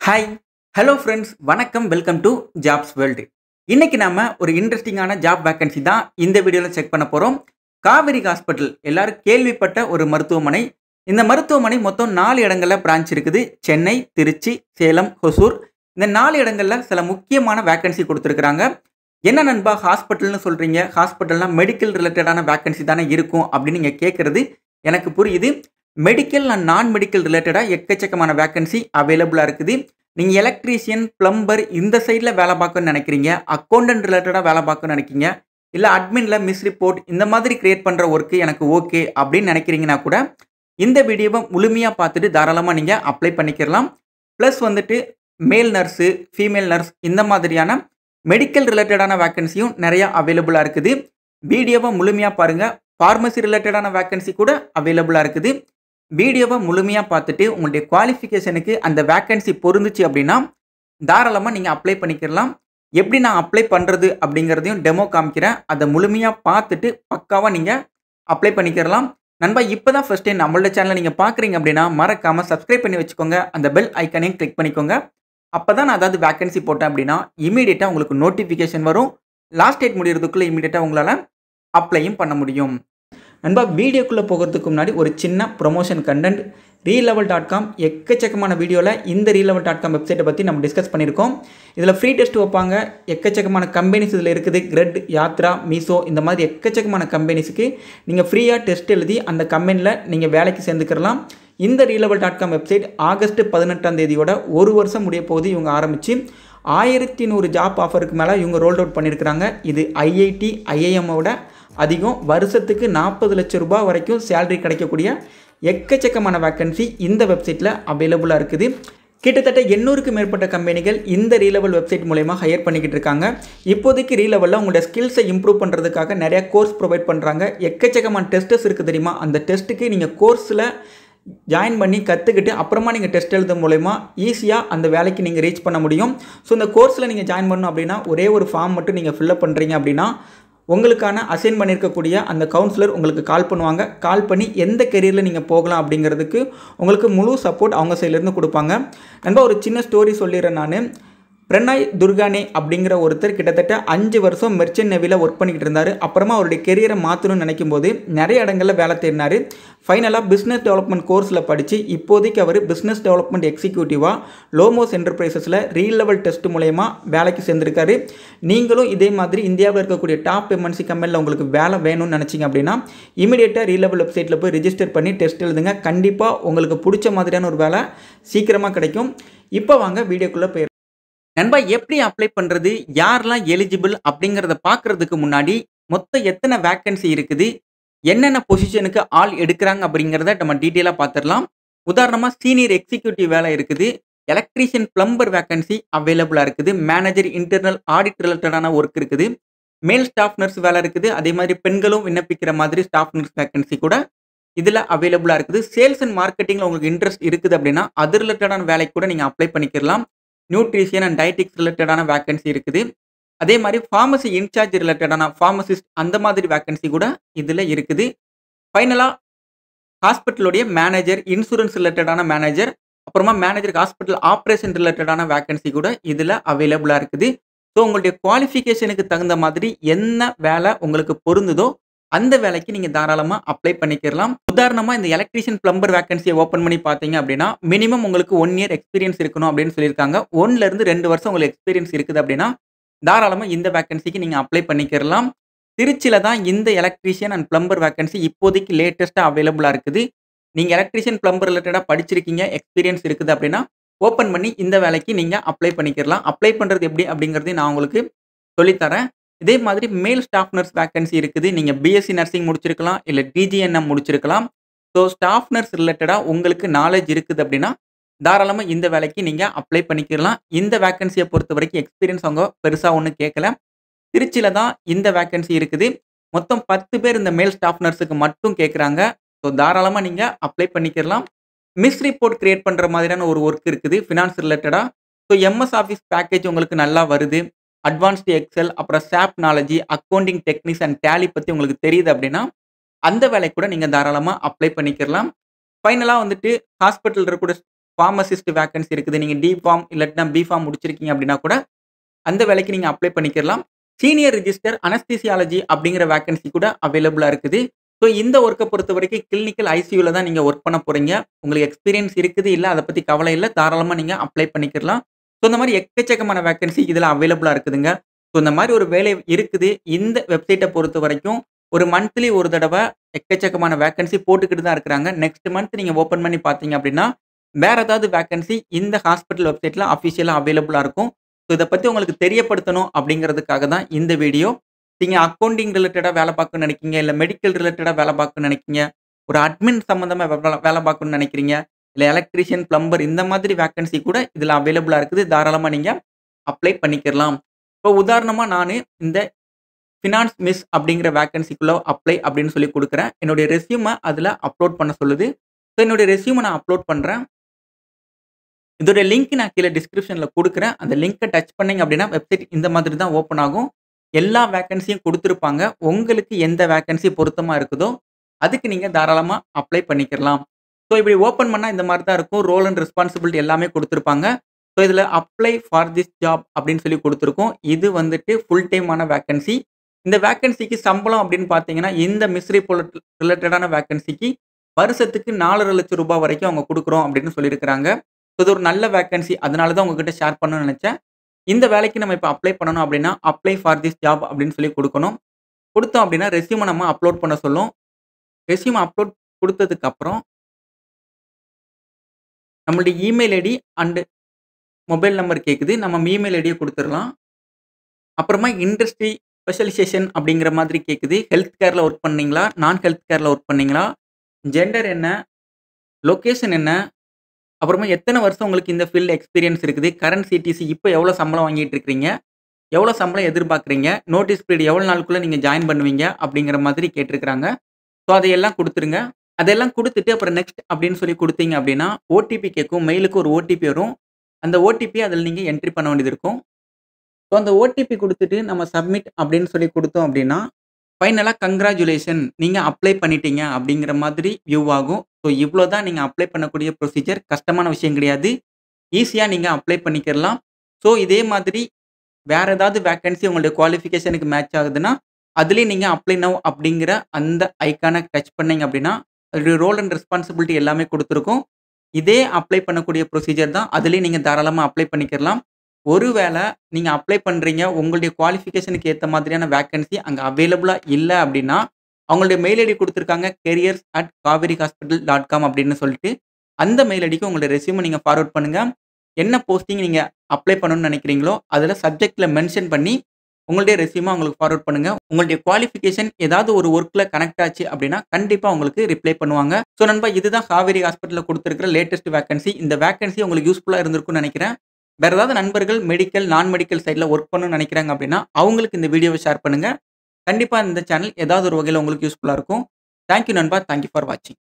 Hi hello friends வணக்கம் welcome to jobs world. இன்னைக்கு நாம ஒரு இன்ட்ரெஸ்டிங்கான ஜாப் வேகன்சி தான் இந்த வீடியோவில் செக் பண்ண போகிறோம். காவேரி ஹாஸ்பிட்டல் எல்லாரும் கேள்விப்பட்ட ஒரு மருத்துவமனை. இந்த மருத்துவமனை மொத்தம் 4 இடங்களில் பிரான்ச் இருக்குது. சென்னை, திருச்சி, சேலம், ஹொசூர். இந்த 4 இடங்களில் சில முக்கியமான வேகன்சி கொடுத்துருக்குறாங்க. என்ன நண்பா ஹாஸ்பிட்டல்னு சொல்கிறீங்க, ஹாஸ்பிட்டல்னா மெடிக்கல் ரிலேட்டடான வேகன்சி தானே இருக்கும் அப்படின்னு நீங்கள் கேட்குறது எனக்கு புரியுது. மெடிக்கல் அண்ட் நான் மெடிக்கல் ரிலேட்டடாக எக்கச்சக்கமான வேகன்சி அவைலபிளாக இருக்குது. நீங்கள் எலக்ட்ரீஷியன், பிளம்பர் இந்த சைடில் வேலை பார்க்கணும்னு நினைக்கிறீங்க, அக்கௌண்டன்ட் ரிலேட்டடாக வேலை பார்க்கணும்னு நினைக்கிறீங்க, இல்லை அட்மினில் மிஸ் ரிப்போர்ட் இந்த மாதிரி கிரியேட் பண்ணுற ஒர்க்கு எனக்கு ஓகே அப்படின்னு நினைக்கிறீங்கன்னா கூட இந்த வீடியோவை முழுமையாக பார்த்துட்டு தாராளமாக நீங்கள் அப்ளை பண்ணிக்கிறலாம். ப்ளஸ் வந்துட்டு மேல் நர்ஸு, ஃபீமேல் நர்ஸ் இந்த மாதிரியான மெடிக்கல் ரிலேட்டடான வேகன்சியும் நிறையா அவைலபிளாக இருக்குது. வீடியோவை முழுமையாக பாருங்கள். ஃபார்மசி ரிலேட்டடான வேகன்சி கூட அவைலபிளாக இருக்குது. வீடியோவை முழுமையாக பார்த்துட்டு உங்களுடைய குவாலிஃபிகேஷனுக்கு அந்த வேக்கன்சி பொருந்துச்சு அப்படின்னா தாராளமாக நீங்கள் அப்ளை பண்ணிக்கிறலாம். எப்படி நான் அப்ளை பண்ணுறது அப்படிங்கிறதையும் டெமோ காமிக்கிறேன். அதை முழுமையாக பார்த்துட்டு பக்காவாக நீங்கள் அப்ளை பண்ணிக்கிறலாம். நண்பா இப்போ தான் ஃபஸ்ட் டைம் நம்மளோட சேனலை நீங்கள் பார்க்குறீங்க அப்படின்னா மறக்காமல் சப்ஸ்கிரைப் பண்ணி வச்சுக்கோங்க. அந்த பெல் ஐக்கனையும் கிளிக் பண்ணிக்கோங்க. அப்போ தான் நான் அதாவது வேக்கன்சி போட்டேன் அப்படின்னா இமீடியட்டாக உங்களுக்கு நோட்டிஃபிகேஷன் வரும். லாஸ்ட் டேட் முடிகிறதுக்குள்ளே இமீடியட்டாக உங்களால் அப்ளையும் பண்ண முடியும். நண்பா வீடியோக்குள்ளே போகிறதுக்கு முன்னாடி ஒரு சின்ன ப்ரொமோஷன் கண்டென்ட். ரீலெவல்.com எக்கச்சக்கமான வீடியோவில் இந்த ரீலெவல்.com வெப்சைட்டை பற்றி நம்ம டிஸ்கஸ் பண்ணியிருக்கோம். இதில் ஃப்ரீ டெஸ்ட் வைப்பாங்க. எக்கச்சக்கமான கம்பெனிஸ் இதில் இருக்குது. கிரெட், யாத்ரா, மீசோ இந்த மாதிரி எக்கச்சக்கமான கம்பெனிஸுக்கு நீங்கள் ஃப்ரீயாக டெஸ்ட் எழுதி அந்த கம்பெனியில் நீங்கள் வேலைக்கு சேர்ந்துக்கிறலாம். இந்த ரீலெவல்.com வெப்சைட் ஆகஸ்ட் 18ஆம் தேதியோட ஒரு வருஷம் முடிய போகுது. இவங்க ஆரம்பித்து 1100 ஜாப் ஆஃபருக்கு மேலே இவங்க ரோல் அவுட் பண்ணியிருக்கிறாங்க. இது ஐஐடி, ஐஐஎம்மோட அதிகம். வருஷத்துக்கு 40 லட்சம் ரூபாய் வரைக்கும் சேலரி கிடைக்கக்கூடிய எக்கச்சக்கமான வேக்கன்சி இந்த வெப்சைட்டில் அவைலபிளாக இருக்குது. கிட்டத்தட்ட 800க்கும் மேற்பட்ட கம்பெனிகள் இந்த ரீலெவல் வெப்சைட் மூலமா ஹையர் பண்ணிக்கிட்டு இருக்காங்க. இப்போதைக்கு ரீலெவலில் உங்களோட ஸ்கில்ஸை இம்ப்ரூவ் பண்ணுறதுக்காக நிறையா கோர்ஸ் ப்ரொவைட் பண்ணுறாங்க. எக்கச்சக்கமான டெஸ்டஸ் இருக்குது தெரியுமா? அந்த டெஸ்ட்டுக்கு நீங்கள் கோர்ஸில் ஜாயின் பண்ணி கற்றுக்கிட்டு அப்புறமா நீங்கள் டெஸ்ட் எழுத மூலமா ஈஸியாக அந்த வேலைக்கு நீங்கள் ரீச் பண்ண முடியும். ஸோ இந்த கோர்ஸில் நீங்கள் ஜாயின் பண்ணணும் அப்படின்னா ஒரே ஒரு ஃபார்ம் மட்டும் நீங்கள் ஃபில்அப் பண்ணுறீங்க அப்படின்னா உங்களுக்கான அசைன் பண்ணியிருக்கக்கூடிய அந்த கவுன்சிலர் உங்களுக்கு கால் பண்ணுவாங்க. கால் பண்ணி எந்த கெரியரில் நீங்கள் போகலாம் அப்படிங்கிறதுக்கு உங்களுக்கு முழு சப்போர்ட் அவங்க சைட்லேருந்து கொடுப்பாங்க. நண்பா ஒரு சின்ன ஸ்டோரி சொல்லிடுறேன் நான். பிரணாய் துர்கானே அப்படிங்கிற ஒருத்தர் கிட்டத்தட்ட 5 வருஷம் மெர்ச்சன்ட் நேவியில் ஒர்க் பண்ணிக்கிட்டு இருந்தார். அப்புறமா அவருடைய கெரியரை மாற்றணும்னு நினைக்கும் போது நிறைய இடங்களில் வேலை தேடினார். ஃபைனலாக பிஸ்னஸ் டெவலப்மெண்ட் கோர்ஸில் படித்து இப்போதைக்கு அவர் பிஸ்னஸ் டெவலப்மெண்ட் எக்ஸிக்யூட்டிவாக லோமோஸ் என்டர்பிரைசஸில் ரீலெவல் டெஸ்ட் மூலயமா வேலைக்கு சேர்ந்துருக்காரு. நீங்களும் இதே மாதிரி இந்தியாவில் இருக்கக்கூடிய டாப் எம்என்சி கம்பெனியில் உங்களுக்கு வேலை வேணும்னு நினச்சிங்க அப்படின்னா இமீடியட்டாக ரீலெவல் வெப்சைட்டில் போய் ரிஜிஸ்டர் பண்ணி டெஸ்ட் எழுதுங்க. கண்டிப்பாக உங்களுக்கு பிடிச்ச மாதிரியான ஒரு வேலை சீக்கிரமாக கிடைக்கும். இப்போ வாங்க வீடியோக்குள்ளே போய் நண்பா எப்படி அப்ளை பண்ணுறது, யாரெல்லாம் எலிஜிபிள் அப்படிங்கிறத பார்க்குறதுக்கு முன்னாடி மொத்தம் எத்தனை வேக்கன்சி இருக்குது, என்னென்ன பொசிஷனுக்கு ஆள் எடுக்கிறாங்க அப்படிங்கிறத நம்ம டீட்டெயிலாக பார்த்துடலாம். உதாரணமாக சீனியர் எக்ஸிக்யூட்டிவ் வேலை இருக்குது, எலக்ட்ரீஷியன், பிளம்பர் வேக்கன்சி அவைலபிளாக இருக்குது, மேனேஜர், இன்டர்னல் ஆடிட் ரிலேட்டடான ஒர்க் இருக்குது, மேல் ஸ்டாஃப் நர்ஸ் வேலை இருக்குது, அதே மாதிரி பெண்களும் விண்ணப்பிக்கிற மாதிரி ஸ்டாஃப் நர்ஸ் வேக்கன்சி கூட இதில் அவைலபிளாக இருக்குது. சேல்ஸ் அண்ட் மார்க்கெட்டிங்கில் உங்களுக்கு இன்ட்ரெஸ்ட் இருக்குது அப்படின்னா அது ரிலேட்டடான வேலைக்கு கூட நீங்கள் அப்ளை பண்ணிக்கலாம். நியூட்ரிஷியன் அண்ட் டயட்டிக்ஸ் ரிலேட்டடான வேக்கன்சி இருக்குது. அதே மாதிரி ஃபார்மசி இன்சார்ஜ் ரிலேட்டடான ஃபார்மசிஸ்ட் அந்த மாதிரி வேக்கன்சி கூட இதில் இருக்குது. ஃபைனலாக ஹாஸ்பிட்டலுடைய மேனேஜர், இன்சூரன்ஸ் ரிலேட்டடான மேனேஜர், அப்புறமா மேனேஜர் ஹாஸ்பிட்டல் ஆப்ரேஷன் ரிலேட்டடான வேக்கன்சி கூட இதில் அவைலபிளாக இருக்குது. ஸோ உங்களுடைய குவாலிஃபிகேஷனுக்கு தகுந்த மாதிரி என்ன வேலை உங்களுக்கு பொருந்துதோ அந்த வேலைக்கு நீங்கள் தாராளமாக அப்ளை பண்ணிக்கலாம். உதாரணமாக இந்த எலக்ட்ரீஷியன், பிளம்பர் வேக்கன்சியை ஓப்பன் பண்ணி பார்த்தீங்க அப்படின்னா மினிமம் உங்களுக்கு 1 இயர் எக்ஸ்பீரியன்ஸ் இருக்கணும் அப்படின்னு சொல்லியிருக்காங்க. 1லேருந்து 2 வருஷம் உங்களுக்கு எக்ஸ்பீரியன்ஸ் இருக்குது அப்படின்னா தாராளமாக இந்த வேக்கன்சிக்கு நீங்கள் அப்ளை பண்ணிக்கலாம். திருச்சியில் தான் இந்த எலக்ட்ரீஷியன் அண்ட் பிளம்பர் வேக்கன்சி இப்போதைக்கு லேட்டஸ்ட்டாக அவைலபிளாக இருக்குது. நீங்கள் எலக்ட்ரீஷியன், பிளம்பர் ரிலேட்டடாக படிச்சிருக்கீங்க, எக்ஸ்பீரியன்ஸ் இருக்குது அப்படின்னா ஓப்பன் பண்ணி இந்த வேலைக்கு நீங்கள் அப்ளை பண்ணிக்கலாம். அப்ளை பண்ணுறது எப்படி அப்படிங்கிறதையும் நான் உங்களுக்கு சொல்லித்தரேன். இதே மாதிரி மேல் ஸ்டாஃப் நர்ஸ் வேக்கன்சி இருக்குது. நீங்கள் பிஎஸ்சி நர்சிங் முடிச்சிருக்கலாம், இல்லை டிஜிஎன்எம் முடிச்சிருக்கலாம். ஸோ ஸ்டாஃப் நர்ஸ் ரிலேட்டடாக உங்களுக்கு நாலேஜ் இருக்குது அப்படின்னா தாராளமாக இந்த வேலைக்கு நீங்கள் அப்ளை பண்ணிக்கலாம். இந்த வேக்கன்சியை பொறுத்த வரைக்கும் எக்ஸ்பீரியன்ஸ் அவங்க பெருசாக ஒன்றும் கேட்கல. திருச்சியில் தான் இந்த வேக்கன்சி இருக்குது. மொத்தம் 10 பேர் இந்த மேல் ஸ்டாஃப் நர்ஸுக்கு மட்டும் கேட்குறாங்க. ஸோ தாராளமாக நீங்கள் அப்ளை பண்ணிக்கலாம். மிஸ் ரிப்போர்ட் கிரியேட் பண்ணுற மாதிரியான ஒரு ஒர்க் இருக்குது ஃபினான்ஸ் ரிலேட்டடாக. ஸோ எம்எஸ் ஆஃபீஸ் பேக்கேஜ் உங்களுக்கு நல்லா வருது. அட்வான்ஸ்டு எக்ஸல், அப்புறம் சாப் நாலேஜி, அக்கௌண்டிங் டெக்னிக்ஸ் அண்ட் டேலி பற்றி உங்களுக்கு தெரியுது அப்படின்னா அந்த வேலைக்கு கூட நீங்கள் தாராளமாக அப்ளை பண்ணிக்கலாம். ஃபைனலாக வந்துட்டு ஹாஸ்பிட்டல் இருக்கக்கூடிய ஃபார்மசிஸ்ட் வேக்கன்சி இருக்குது. நீங்க டி ஃபார்ம் இல்லாட்டினா பி ஃபார்ம் முடிச்சிருக்கீங்க அப்படின்னா கூட அந்த வேலைக்கு நீங்க அப்ளை பண்ணிக்கலாம். சீனியர் ரிஜிஸ்டர் அனஸ்தீசியாலஜி அப்படிங்கிற வேக்கன்சி கூட அவைலபிளா இருக்குது. ஸோ இந்த ஒர்க்க பொறுத்தவரைக்கும் கிளினிக்கல் ஐசியூல தான் நீங்க ஒர்க் பண்ண போறீங்க. உங்களுக்கு எக்ஸ்பீரியன்ஸ் இருக்குது, இல்ல அத பத்தி கவலை இல்ல. தாராளமா நீங்க அப்ளை பண்ணிக்கலாம். ஸோ இந்த மாரி எக்கச்சக்கமான வேக்கன்சி இதுல அவைலபிளா இருக்குதுங்க. ஸோ இந்த மாரி ஒரு வேலை இருக்குது. இந்த வெப்சைட்ட பொறுத்தவரைக்கும் ஒரு மந்த்லி ஒரு தடவ எக்கச்சக்கமான வேக்கன்சி போட்டுக்கிட்டு தான் இருக்கிறாங்க. நெக்ஸ்ட் மந்த் நீங்க ஓப்பன் பண்ணி பார்த்தீங்க அப்படின்னா, வேற ஏதாவது வேக்கன்சி இந்த ஹாஸ்பிட்டல் வெப்சைட்ல அஃபிஷியலா அவைலபிளா இருக்கும். ஸோ இத பத்தி உங்களுக்கு தெரியப்படுத்தணும் அப்படிங்கிறதுக்காக தான் இந்த வீடியோ. நீங்க அக்கவுண்டிங் ரிலேட்டடா வேலை பார்க்கணும்னு நினைக்கிறீங்க, இல்ல மெடிக்கல் ரிலேட்டடா வேலை பார்க்கணும்னு நினைக்கிறீங்க, ஒரு அட்மின் சம்பந்தமா வேலை பார்க்கணும்னு நினைக்கிறீங்க, இல்ல எலக்ட்ரீஷியன், பிளம்பர் இந்த மாதிரி வேக்கன்சி கூட இதுல அவைலபிளா இருக்குது. தாராளமா நீங்க அப்ளை பண்ணிக்கலாம். இப்போ உதாரணமா நானு இந்த ஃபினான்ஸ் மிஸ் அப்படிங்கிற வேக்கன்சிக்குள்ள அப்ளை அப்படின்னு சொல்லி குடுக்குறேன். என்னுடைய ரெஸ்யூம அதுல அப்லோட் பண்ண சொல்லுது. ஸோ என்னுடைய ரெஸ்யூம நான் அப்லோட் பண்றேன். இதோட லிங்க் நான் கீழ டிஸ்கிரிப்ஷன்ல குடுக்குறேன். அந்த லிங்க்க டச் பண்ணீங்க அப்படின்னா, வெப்சைட் இந்த மாதிரி தான் ஓப்பன் ஆகும். எல்லா வேக்கன்சியும் குடுத்திருப்பாங்க. உங்களுக்கு எந்த வேக்கன்சி பொருத்தமா இருக்குதோ, அதுக்கு நீங்க தாராளமா அப்ளை பண்ணிக்கலாம். ஸோ இப்படி ஓப்பன் பண்ணா இந்த மாரி தான் இருக்கும். ரோல் அண்ட் ரெஸ்பான்சிபிலிட்டி எல்லாமே குடுத்திருப்பாங்க. ஸோ இதுல அப்ளை ஃபார் திஸ் ஜாப் அப்படின்னு சொல்லி குடுத்திருக்கும். இது வந்துட்டு ஃபுல் டைமான வேக்கன்சி. இந்த வேக்கன்சிக்கு சம்பளம் அப்படின்னு பார்த்தீங்கன்னா, இந்த மிஸ்ரி ரிலேட்டடான வேக்கன்சிக்கு வருஷத்துக்கு ரூ. 4,50,000 வரைக்கும் அவங்க குடுக்குறோம் அப்படின்னு சொல்லியிருக்கிறாங்க. இது ஒரு நல்ல வேக்கன்சி. அதனால தான் உங்ககிட்ட ஷேர் பண்ணணும்னு நெனச்சேன். இந்த வேலைக்கு நம்ம இப்ப அப்ளை பண்ணணும் அப்படின்னா, அப்ளை ஃபார் திஸ் ஜாப் அப்படின்னு சொல்லி குடுக்கணும். குடுத்தோம் அப்படின்னா, ரெஸ்யூம நம்ம அப்லோட் பண்ண சொல்லும். ரெஸ்யூம் அப்லோட் குடுத்ததுக்கு அப்புறம், நம்மளுடைய email ID and mobile number கேக்குது. நம்ம இமெயில் ஐடிய குடுத்துறலாம். அப்புறமா இண்டஸ்ட்ரி ஸ்பெஷலைசேஷன் அப்படிங்கிற மாதிரி கேக்குது. ஹெல்த் கேர்ல ஒர்க் பண்ணீங்களா? நான் ஹெல்த் கேர்ல ஒர்க் பண்ணீங்களா? ஜெண்டர் என்ன? லொகேஷன் என்ன? அப்புறமா எத்தன வருஷம் உங்களுக்கு இந்த ஃபீல்ட்ல எக்ஸ்பீரியன்ஸ் இருக்குது? கரண்ட் சிடிசி இப்ப எவ்வளோ சம்பளம் வாங்கிட்டு இருக்கிறீங்க? எவ்வளோ சம்பளம் எதிர்பார்க்குறீங்க? நோட்டீஸ் பீரியட் எவ்வளோ நாளுக்குள்ள நீங்க ஜாயின் பண்ணுவீங்க? அப்படிங்கிற மாதிரி கேட்டிருக்கிறாங்க. ஸோ அதையெல்லாம் குடுத்துருங்க. அதெல்லாம் குடுத்துட்டு அப்புறம் நெக்ஸ்ட் அப்படின்னு சொல்லி குடுத்தீங்க அப்படின்னா, ஓடிபி கேட்கும். மெயிலுக்கு ஒரு ஓடிபி வரும். அந்த ஓடிபிய அதில நீங்க என்ட்ரி பண்ண வேண்டியது இருக்கும். ஸோ அந்த ஓடிபி குடுத்துட்டு நம்ம சப்மிட் அப்படின்னு சொல்லி குடுத்தோம் அப்படின்னா, ஃபைனலா கங்கிராச்சுலேஷன் நீங்க அப்ளை பண்ணிட்டீங்க அப்படிங்கிற மாதிரி வியூ ஆகும். ஸோ இவ்வளோ தான் நீங்க அப்ளை பண்ணக்கூடிய ப்ரொசீஜர். கஷ்டமான விஷயம் கிடையாது. ஈஸியா நீங்க அப்ளை பண்ணிக்கிறலாம். ஸோ இதே மாதிரி வேற ஏதாவது வேக்கன்சி உங்களுடைய குவாலிஃபிகேஷனுக்கு மேட்ச் ஆகுதுன்னா, அதிலயும் நீங்க அப்ளை நவ் அப்படிங்கிற அந்த ஐகான டச் பண்ணீங்க அப்படின்னா, அதோடைய ரோல் அண்ட் ரெஸ்பான்சிபிலிட்டி எல்லாமே குடுத்திருக்கும். இதே அப்ளை பண்ணக்கூடிய ப்ரொசீஜர் தான். அதிலயும் நீங்க தாராளமா அப்ளை பண்ணிக்கிறலாம். ஒருவேள நீங்க அப்ளை பண்றீங்க, உங்களுடைய குவாலிஃபிகேஷனுக்கு ஏத்த மாதிரியான வேக்கன்சி அங்க அவைலபிளா இல்ல அப்படின்னா, அவங்களுடைய மெயில் ஐடி குடுத்திருக்காங்க. careers@kaverihospital.com அப்படின்னு சொல்லிட்டு, அந்த மெயில் ஐடிக்கு உங்களுடைய ரெஸ்யூம நீங்க ஃபார்வர்ட் பண்ணுங்க. என்ன போஸ்டிங் நீங்க அப்ளை பண்ணணும்னு நெனைக்கிறீங்களோ, அதுல சப்ஜெக்ட்ல மென்ஷன் பண்ணி, உங்களுடைய ரெஸ்யூம அவங்களுக்கு ஃபார்வர்ட் பண்ணுங்க. உங்களுடைய குவாலிஃபிகேஷன் ஏதாவது ஒரு வொர்க்ல கனெக்ட் ஆச்சு அப்படின்னா, கண்டிப்பா உங்களுக்கு ரிப்ளை பண்ணுவாங்க. ஸோ நண்பா இதுதான் காவேரி ஹாஸ்பிட்டல்ல குடுத்திருக்கிற லேட்டஸ்ட் வேக்கன்சி. இந்த வேக்கன்சி உங்களுக்கு யூஸ்ஃபுல்லா இருந்திருக்கும்னு நெனைக்கிறேன். வேற ஏதாவது நண்பர்கள் மெடிக்கல், நான் மெடிக்கல் சைட்ல ஒர்க் பண்ணணும்னு நெனைக்கிறாங்க அப்படின்னா, அவங்களுக்கு இந்த வீடியோவ ஷேர் பண்ணுங்க. கண்டிப்பா இந்த சேனல் ஏதாவது ஒரு வகையில உங்களுக்கு யூஸ்ஃபுல்லா இருக்கும். தேங்க் யூ நண்பா. தேங்க் யூ ஃபார் வாட்சிங்.